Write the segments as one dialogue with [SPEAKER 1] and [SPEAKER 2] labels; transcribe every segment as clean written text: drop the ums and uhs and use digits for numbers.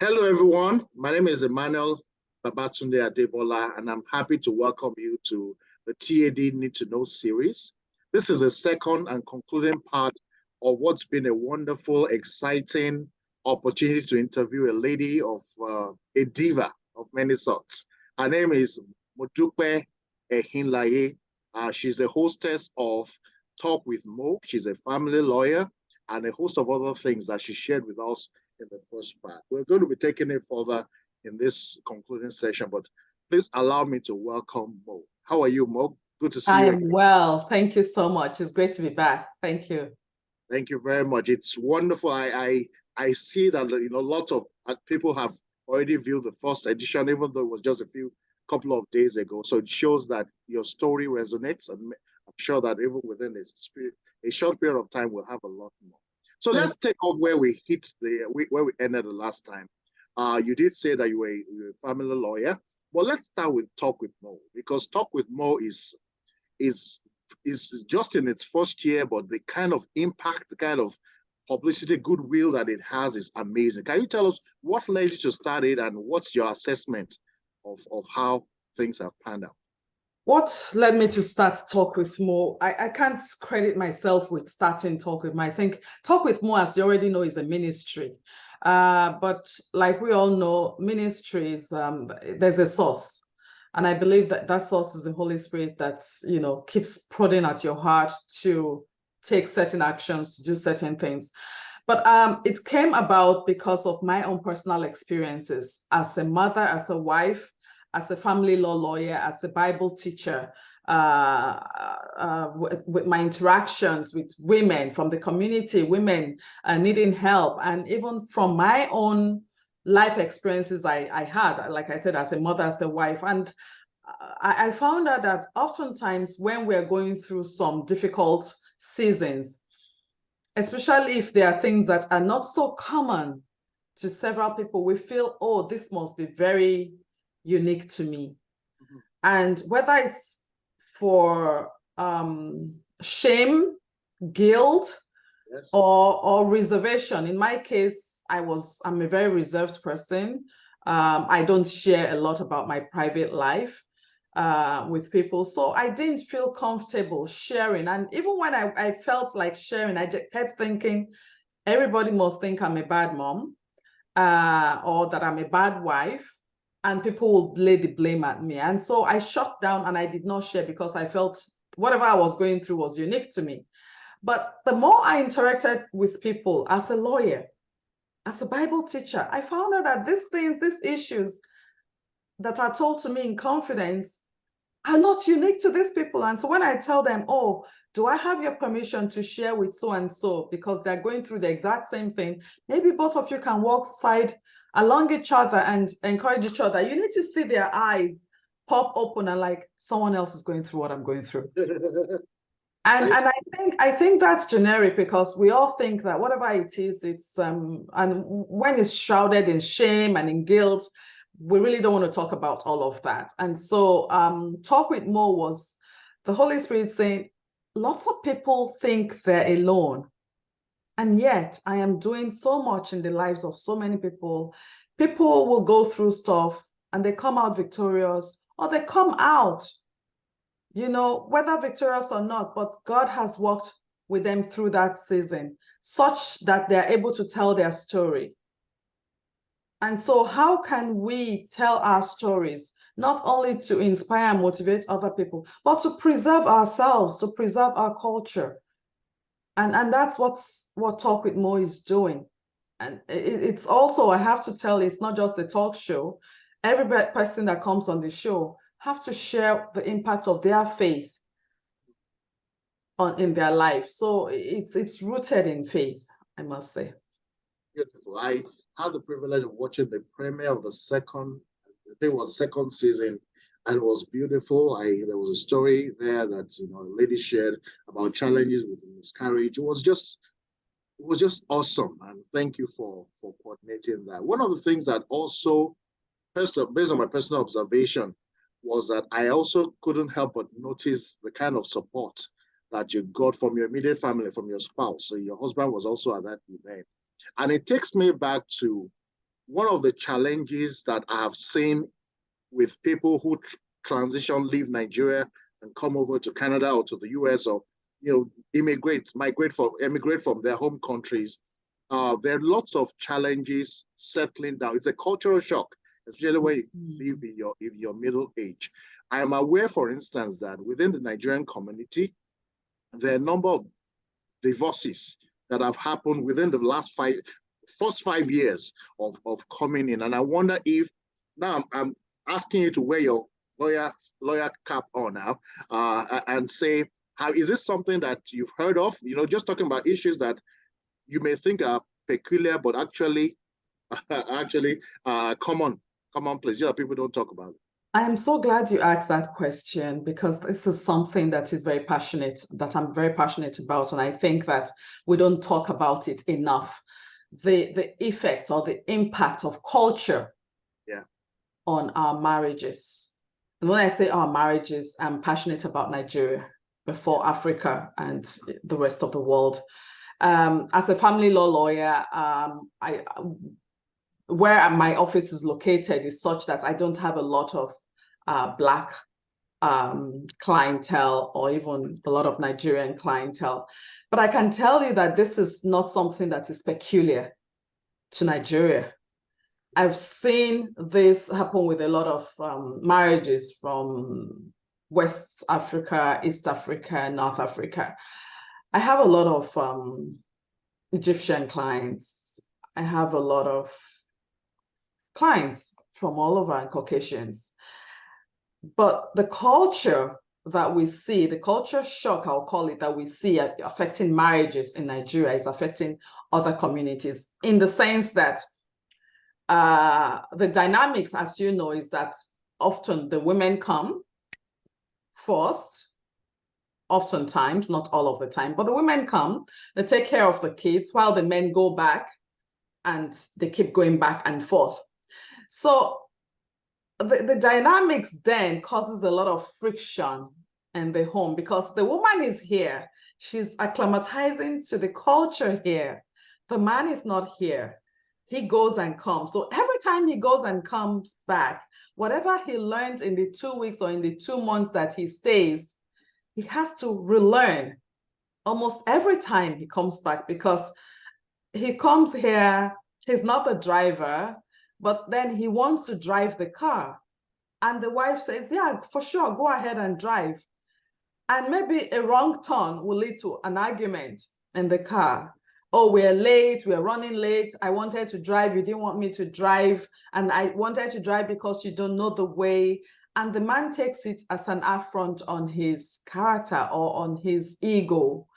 [SPEAKER 1] Hello, everyone. My name is Emmanuel Babatunde Adebola, and I'm happy to welcome you to the TAD Need to Know series. This is the second and concluding part of what's been a wonderful, exciting opportunity to interview a lady of a diva of many sorts. Her name is Modupe Ehinlaiye. She's the hostess of Talk with Mo. She's a family lawyer and a host of other things that she shared with us in the first part. We're going to be taking it further in this concluding session, but please allow me to welcome Mo. How are you, Mo? Good to see you.
[SPEAKER 2] I am well. Thank you so much. It's great to be back. Thank you.
[SPEAKER 1] Thank you very much. It's wonderful. I see that lots of people have already viewed the first edition, even though it was just a couple of days ago. So it shows that your story resonates, and I'm sure that even within a short period of time, we'll have a lot more. So let's take off where we ended the last time. You did say that you were a family lawyer. Well, let's start with Talk with Mo, because Talk with Mo is just in its first year, but the kind of impact, the kind of publicity, goodwill that it has is amazing. Can you tell us what led you to start it, and what's your assessment of how things have panned out?
[SPEAKER 2] What led me to start Talk with Mo? I can't credit myself with starting Talk with Mo. I think Talk with Mo, as you already know, is a ministry. But like we all know, ministries, there's a source. And I believe that that source is the Holy Spirit that, keeps prodding at your heart to take certain actions, to do certain things. But it came about because of my own personal experiences as a mother, as a wife, as a family law lawyer, as a Bible teacher, with my interactions with women from the community, women needing help, and even from my own life experiences I had, like I said, as a mother, as a wife. And I found out that oftentimes when we're going through some difficult seasons, especially if there are things that are not so common to several people, we feel, oh, this must be very unique to me. Mm-hmm. And whether it's for shame, guilt, yes, or reservation. In my case, I'm a very reserved person. I don't share a lot about my private life with people. So I didn't feel comfortable sharing. And even when I felt like sharing, I just kept thinking, everybody must think I'm a bad mom or that I'm a bad wife, and people will lay the blame at me. And so I shut down and I did not share because I felt whatever I was going through was unique to me. But the more I interacted with people as a lawyer, as a Bible teacher, I found out that these issues that are told to me in confidence are not unique to these people. And so when I tell them, oh, do I have your permission to share with so-and-so because they're going through the exact same thing, maybe both of you can walk side along each other and encourage each other. You need to see their eyes pop open and like, someone else is going through what I'm going through. And I think that's generic, because we all think that whatever it is, it's and when it's shrouded in shame and in guilt, we really don't want to talk about all of that. And so Talk with Mo was the Holy Spirit saying, lots of people think they're alone. And yet I am doing so much in the lives of so many people. People will go through stuff and they come out victorious, or they come out, whether victorious or not, but God has worked with them through that season such that they're able to tell their story. And so how can we tell our stories, not only to inspire and motivate other people, but to preserve ourselves, to preserve our culture? And that's what Talk with Mo is doing. And it's also, I have to tell you, it's not just a talk show. Every person that comes on the show have to share the impact of their faith in their life. So it's rooted in faith, I must say.
[SPEAKER 1] Beautiful. I had the privilege of watching the premiere of the second season, and it was beautiful. There was a story there that a lady shared about challenges with miscarriage. It was just awesome, and thank you for coordinating that. One of the things that also, based on my personal observation, was that I also couldn't help but notice the kind of support that you got from your immediate family, from your spouse. So your husband was also at that event. And it takes me back to one of the challenges that I have seen with people who transition, leave Nigeria and come over to Canada or to the US, or emigrate from their home countries, there are lots of challenges settling down. It's a cultural shock, especially when you live in your middle age. I am aware, for instance, that within the Nigerian community, there are a number of divorces that have happened within the first 5 years of coming in. And I wonder if, now I'm asking you to wear your lawyer cap on now, and say, how is this something that you've heard of? Just talking about issues that you may think are peculiar, but actually commonplace. People don't talk about it.
[SPEAKER 2] I am so glad you asked that question, because this is something that I'm very passionate about. And I think that we don't talk about it enough. The effect or the impact of culture on our marriages. And when I say our marriages, I'm passionate about Nigeria before Africa and the rest of the world. As a family law lawyer, where my office is located is such that I don't have a lot of Black clientele, or even a lot of Nigerian clientele. But I can tell you that this is not something that is peculiar to Nigeria. I've seen this happen with a lot of marriages from West Africa, East Africa, North Africa. I have a lot of Egyptian clients. I have a lot of clients from all over, and Caucasians. But the culture that we see, the culture shock, I'll call it, that we see affecting marriages in Nigeria is affecting other communities, in the sense that the dynamics, as you know, is that often the women come first, oftentimes, not all of the time, but the women come, they take care of the kids while the men go back, and they keep going back and forth. So the dynamics then causes a lot of friction in the home, because the woman is here, she's acclimatizing to the culture here. The man is not here. He goes and comes. So every time he goes and comes back, whatever he learned in the 2 weeks or in the 2 months that he stays, he has to relearn almost every time he comes back, because he comes here, he's not the driver, but then he wants to drive the car. And the wife says, yeah, for sure, go ahead and drive. And maybe a wrong turn will lead to an argument in the car. Oh, we're late, we're running late. I wanted to drive, you didn't want me to drive. And I wanted to drive because you don't know the way. And the man takes it as an affront on his character or on his ego.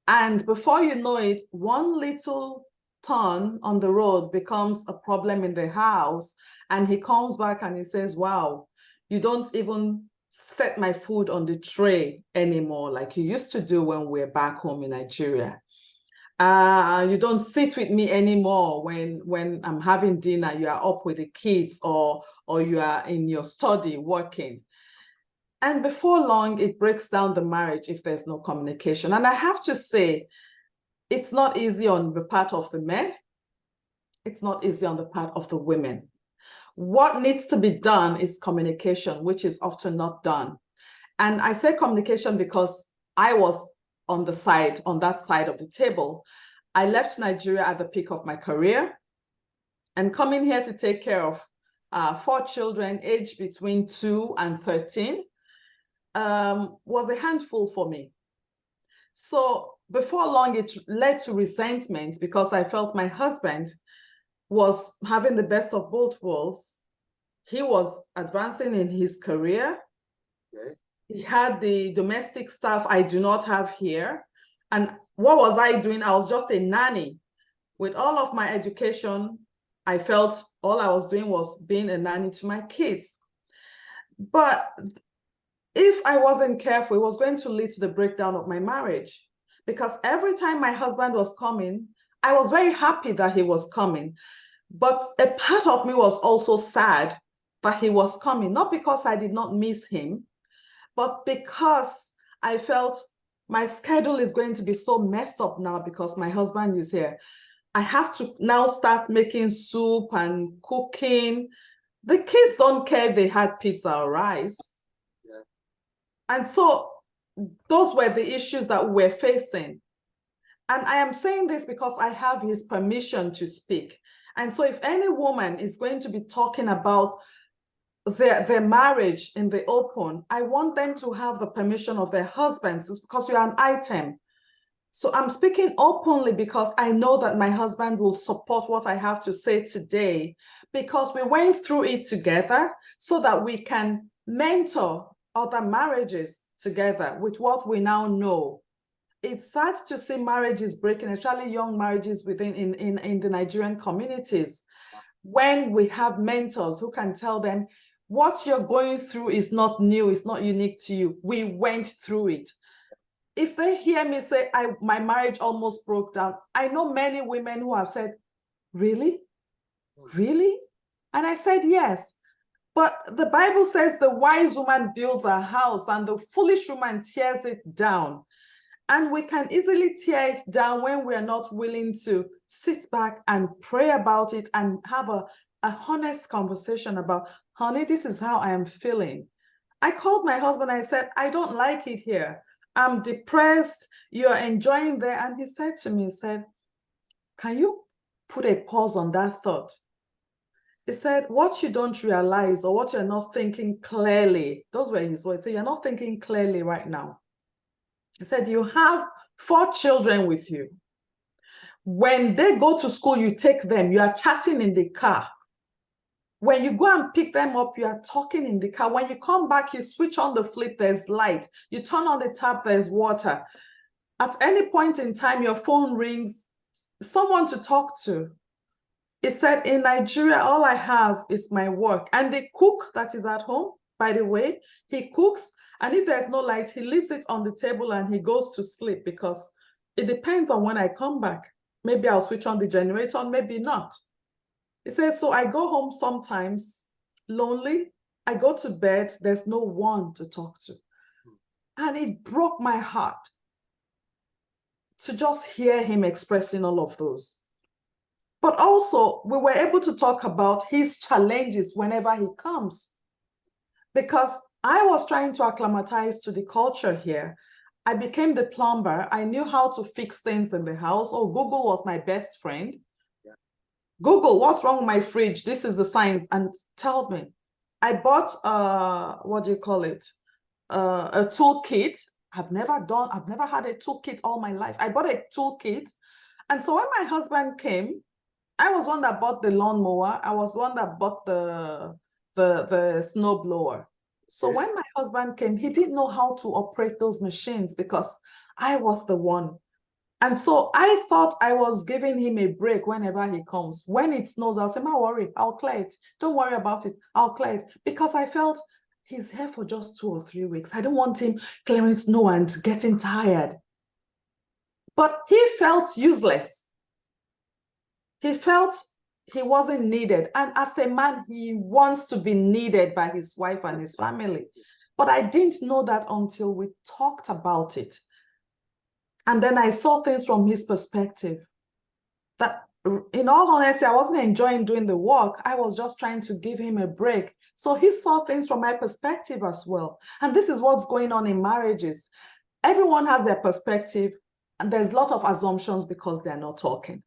[SPEAKER 2] And before you know it, one little turn on the road becomes a problem in the house. And he comes back and he says, wow, you don't even set my food on the tray anymore like you used to do when we're back home in Nigeria. You don't sit with me anymore when I'm having dinner, you are up with the kids, or you are in your study working. And before long, it breaks down the marriage if there's no communication. And I have to say, it's not easy on the part of the men. It's not easy on the part of the women. What needs to be done is communication, which is often not done. And I say communication because I was on that side of the table. I left Nigeria at the peak of my career, and coming here to take care of 4 children aged between 2 and 13 was a handful for me. So before long, it led to resentment, because I felt my husband was having the best of both worlds. He was advancing in his career. Okay. He had the domestic stuff I do not have here. And what was I doing? I was just a nanny. With all of my education, I felt all I was doing was being a nanny to my kids. But if I wasn't careful, it was going to lead to the breakdown of my marriage. Because every time my husband was coming, I was very happy that he was coming. But a part of me was also sad that he was coming, not because I did not miss him, but because I felt my schedule is going to be so messed up now because my husband is here. I have to now start making soup and cooking. The kids don't care if they had pizza or rice.
[SPEAKER 1] Yeah.
[SPEAKER 2] And so those were the issues that we're facing. And I am saying this because I have his permission to speak. And so if any woman is going to be talking about their marriage in the open, I want them to have the permission of their husbands. It's because we are an item. So I'm speaking openly because I know that my husband will support what I have to say today, because we went through it together so that we can mentor other marriages together with what we now know. It's sad to see marriages breaking, especially young marriages within in the Nigerian communities, when we have mentors who can tell them, what you're going through is not new, it's not unique to you. We went through it. If they hear me say, my marriage almost broke down, I know many women who have said, really? Really? And I said, yes. But the Bible says the wise woman builds a house and the foolish woman tears it down. And we can easily tear it down when we're not willing to sit back and pray about it and have a honest conversation about, honey, this is how I am feeling. I called my husband, I said, I don't like it here. I'm depressed, you're enjoying there. And he said to me, he said, can you put a pause on that thought? He said, what you don't realize or what you're not thinking clearly, those were his words. So you're not thinking clearly right now. He said, you have 4 children with you. When they go to school, you take them, you are chatting in the car. When you go and pick them up, you are talking in the car. When you come back, you switch on the flip, there's light. You turn on the tap, there's water. At any point in time, your phone rings, someone to talk to. He said, in Nigeria, all I have is my work. And the cook that is at home, by the way, he cooks. And if there's no light, he leaves it on the table and he goes to sleep, because it depends on when I come back. Maybe I'll switch on the generator, maybe not. He says, so I go home sometimes lonely. I go to bed, there's no one to talk to. And it broke my heart to just hear him expressing all of those. But also, we were able to talk about his challenges whenever he comes. Because I was trying to acclimatize to the culture here. I became the plumber. I knew how to fix things in the house. Oh, Google was my best friend. Yeah. Google, what's wrong with my fridge? This is the science, and tells me. I bought, what do you call it? A toolkit. I've never had a toolkit all my life. I bought a toolkit. And so when my husband came, I was one that bought the lawnmower. I was one that bought the snow blower. So when my husband came, he didn't know how to operate those machines because I was the one. And so I thought I was giving him a break whenever he comes. When it snows, I'll say, "Ma worry, I'll clear it. Don't worry about it. I'll clear it." Because I felt he's here for just 2 or 3 weeks. I don't want him clearing snow and getting tired. But he felt useless. He felt he wasn't needed. And as a man, he wants to be needed by his wife and his family. But I didn't know that until we talked about it. And then I saw things from his perspective. That, in all honesty, I wasn't enjoying doing the work. I was just trying to give him a break. So he saw things from my perspective as well. And this is what's going on in marriages. Everyone has their perspective, and there's a lot of assumptions because they're not talking.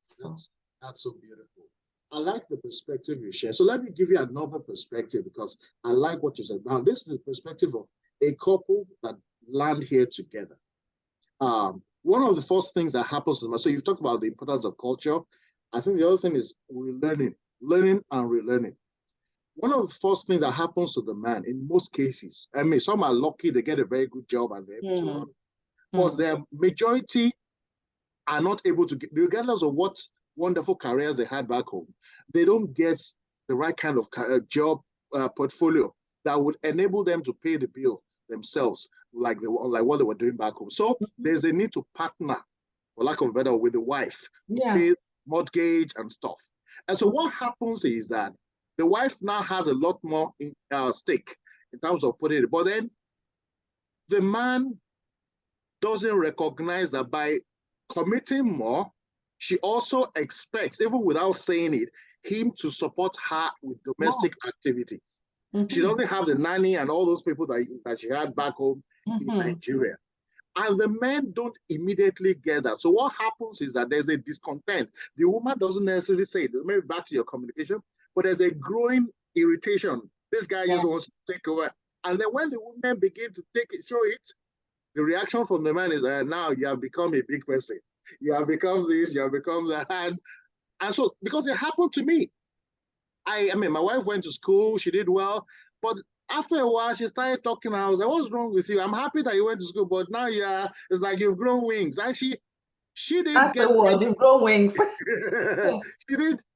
[SPEAKER 2] So
[SPEAKER 1] that's so beautiful. I like the perspective you share. So let me give you another perspective, because I like what you said. Now, this is the perspective of a couple that land here together. One of the first things that happens to them, so you've talked about the importance of culture. I think the other thing is learning and relearning. One of the first things that happens to the man in most cases, I mean, some are lucky, they get a very good job and they're able to run. But the majority are not able to get, regardless of what wonderful careers they had back home, they don't get the right kind of job portfolio that would enable them to pay the bill themselves, like what they were doing back home. So there's a need to partner, for lack of a better, with the wife to pay mortgage and stuff. And so what happens is that the wife now has a lot more stake in terms of putting it, but then the man doesn't recognize that by committing more, she also expects, even without saying it, him to support her with domestic activities. She doesn't have the nanny and all those people that she had back home in Nigeria. And the men don't immediately get that. So what happens is that there's a discontent. The woman doesn't necessarily say it. Maybe back to your communication, but there's a growing irritation. This guy just wants to take over. And then when the women begin to show it, the reaction from the man is, now you have become a big person. You have become this, you have become that. And so, because it happened to me, I mean, my wife went to school, she did well, but after a while, she started talking. I was like, what's wrong with you? I'm happy that you went to school, but now it's like you've grown wings. And she didn't
[SPEAKER 2] That's
[SPEAKER 1] get
[SPEAKER 2] the word, you've grown wings.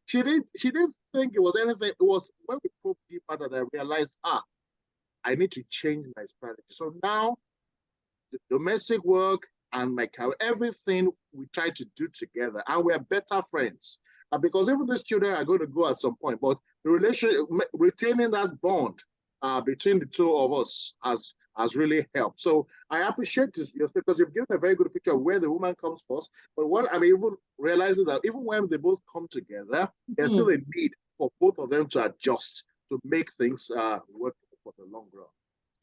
[SPEAKER 1] she didn't think it was anything. It was when we probed deeper that I realized, I need to change my strategy. So now the domestic work and my career, everything we try to do together, and we're better friends. Because even these children are going to go at some point, but the relationship, retaining that bond between the two of us has really helped. So I appreciate this because you've given a very good picture of where the woman comes first. But what I'm even realizing that even when they both come together, there's still a need for both of them to adjust to make things work for the long run.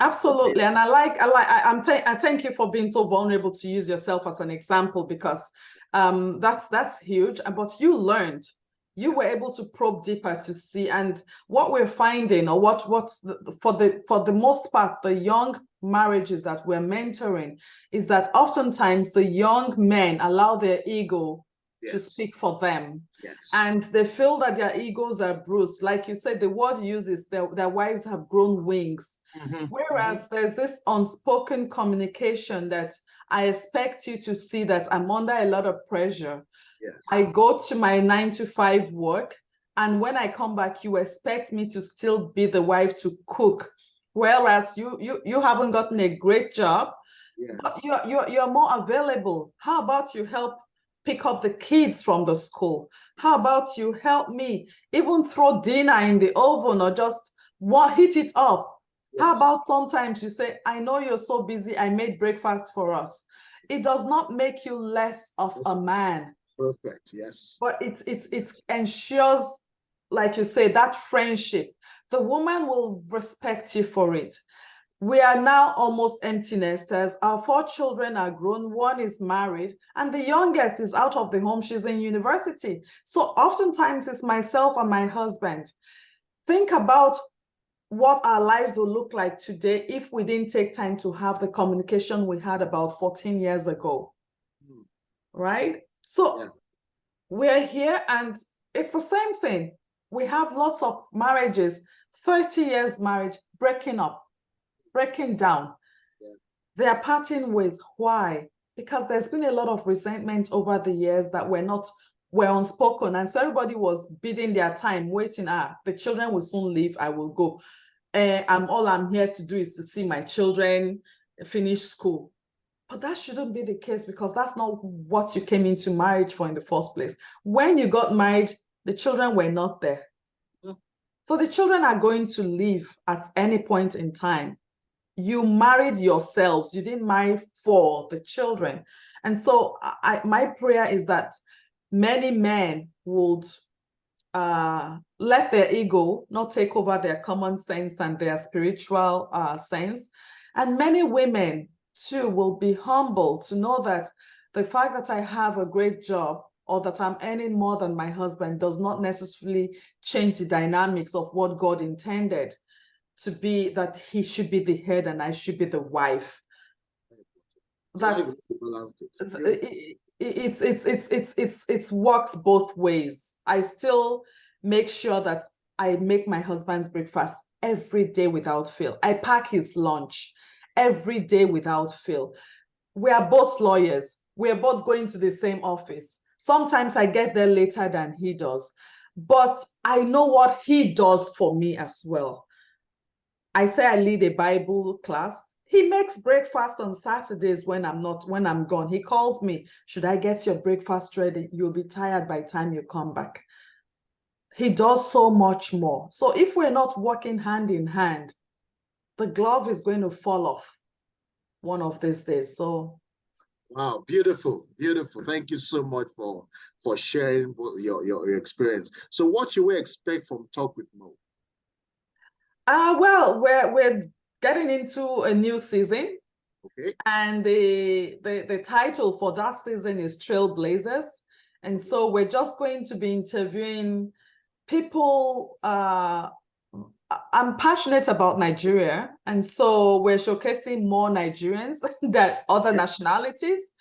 [SPEAKER 2] Absolutely. And I thank you for being so vulnerable to use yourself as an example, because that's huge. But you learned, you were able to probe deeper to see. And what we're finding, or for the most part, the young marriages that we're mentoring, is that oftentimes the young men allow their ego to speak for them. And they feel that their egos are bruised. Like you said, the word used is their wives have grown wings. Whereas there's this unspoken communication that I expect you to see that I'm under a lot of pressure. I go to my 9-to-5 work, and when I come back, you expect me to still be the wife to cook. Whereas you haven't gotten a great job, but you're more available. How about you help pick up the kids from the school? How about you help me even throw dinner in the oven, or just heat it up? How about sometimes you say, I know you're so busy, I made breakfast for us. It does not make you less of a man.
[SPEAKER 1] Perfect, yes.
[SPEAKER 2] But it ensures, like you say, that friendship. The woman will respect you for it. We are now almost empty nesters. Our 4 children are grown. 1 is married, and the youngest is out of the home. She's in university. So oftentimes it's myself and my husband. Think about what our lives will look like today if we didn't take time to have the communication we had about 14 years ago. Right? So we're here, and it's the same thing. We have lots of marriages, 30 years marriage, breaking up, breaking down. They are parting ways. Why? Because there's been a lot of resentment over the years that were unspoken. And so everybody was biding their time, waiting. The children will soon leave, I will go. All I'm here to do is to see my children finish school. But that shouldn't be the case, because that's not what you came into marriage for in the first place. When you got married, the children were not there. So the children are going to leave at any point in time. You married yourselves. You didn't marry for the children. And so my prayer is that many men would let their ego not take over their common sense and their spiritual sense. And many women too will be humble to know that the fact that I have a great job, or that I'm earning more than my husband, does not necessarily change the dynamics of what God intended to be, that he should be the head and I should be the wife. That's it works both ways. I still make sure that I make my husband's breakfast every day without fail. I pack his lunch every day without fail. We are both lawyers. We are both going to the same office. Sometimes I get there later than he does, but I know what he does for me as well. I say I lead a Bible class. He makes breakfast on Saturdays when I'm gone. He calls me, should I get your breakfast ready? You'll be tired by the time you come back. He does so much more. So if we're not working hand in hand, the glove is going to fall off one of these days. So
[SPEAKER 1] Wow, beautiful, beautiful. Thank you so much for sharing your experience. So what should we expect from Talk with Mo?
[SPEAKER 2] Well, we're getting into a new season.
[SPEAKER 1] Okay.
[SPEAKER 2] And the title for that season is Trailblazers. And so we're just going to be interviewing people. I'm passionate about Nigeria, and so we're showcasing more Nigerians than other nationalities,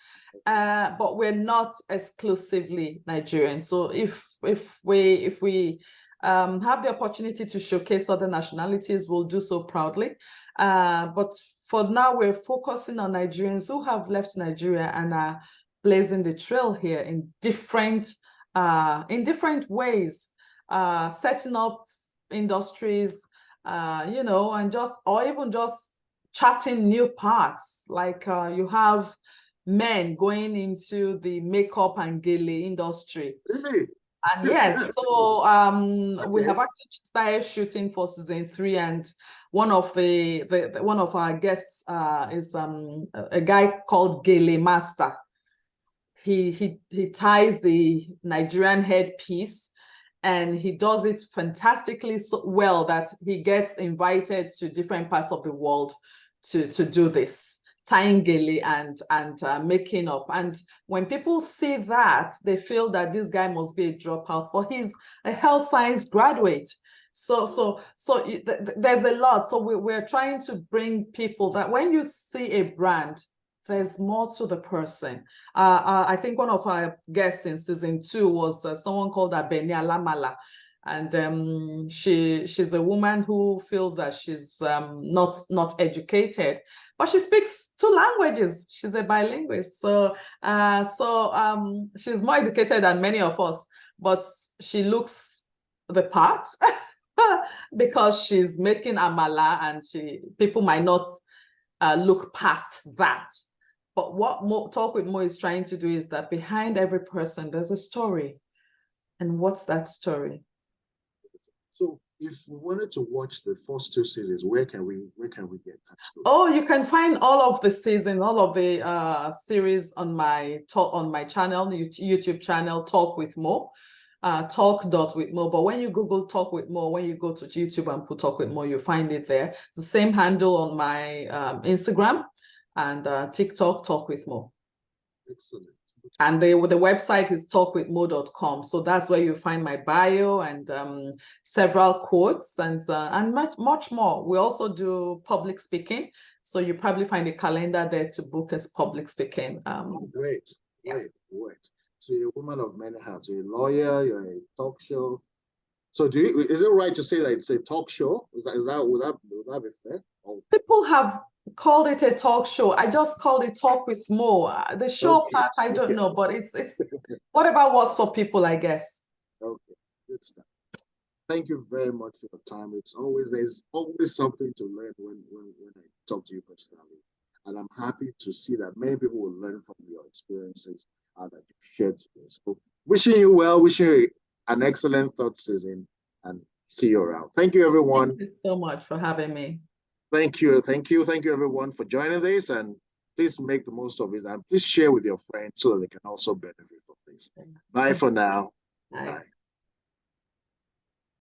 [SPEAKER 2] but we're not exclusively Nigerian. So if we have the opportunity to showcase other nationalities, we'll do so proudly. But for now, we're focusing on Nigerians who have left Nigeria and are blazing the trail here in different ways, setting up industries, and or even just charting new paths. Like you have men going into the makeup and gele industry.
[SPEAKER 1] Really?
[SPEAKER 2] And yes, so we have
[SPEAKER 1] Okay.
[SPEAKER 2] actually started shooting for season 3, and one of one of our guests is a guy called Gele Master. He ties the Nigerian headpiece, and he does it fantastically so well that he gets invited to different parts of the world to do this, tying gele and making up. And when people see that, they feel that this guy must be a dropout, but he's a health science graduate. So there's a lot. So we're trying to bring people that when you see a brand, there's more to the person. I think one of our guests in season 2 was someone called Abeni Alamala. And she's a woman who feels that she's not educated, but she speaks 2 languages. She's a bilingualist. So she's more educated than many of us, but she looks the part because she's making amala, and people might not look past that. But what Talk with Mo is trying to do is that behind every person, there's a story. And what's that story?
[SPEAKER 1] So if we wanted to watch the first 2 seasons, where can we get that story?
[SPEAKER 2] Oh, you can find all of the season, all of the series on my channel, YouTube channel, Talk with Mo. Talk.with.mo. But when you Google Talk with Mo, when you go to YouTube and put Talk with Mo, you find it there. It's the same handle on my Instagram and TikTok, Talk with Mo.
[SPEAKER 1] Excellent.
[SPEAKER 2] And the website is talkwithmo.com. So that's where you find my bio and several quotes and much more. We also do public speaking. So you probably find a calendar there to book as public speaking.
[SPEAKER 1] Great. So you're a woman of many hats. You're a lawyer, you're a talk show. So is it right to say that it's a talk show? Would that be fair? Oh.
[SPEAKER 2] People have called it a talk show. I just called it Talk with Mo. The show part, I don't know, but it's whatever works for people, I guess.
[SPEAKER 1] Okay, good stuff. Thank you very much for your time. There's always something to learn when I talk to you personally. And I'm happy to see that many people will learn from your experiences that you shared today. So wishing you well, wishing you an excellent third season, and see you around. Thank you, everyone.
[SPEAKER 2] Thank you so much for having me.
[SPEAKER 1] Thank you, everyone, for joining this, and please make the most of it, and please share with your friends so that they can also benefit from this. Bye for now. Bye.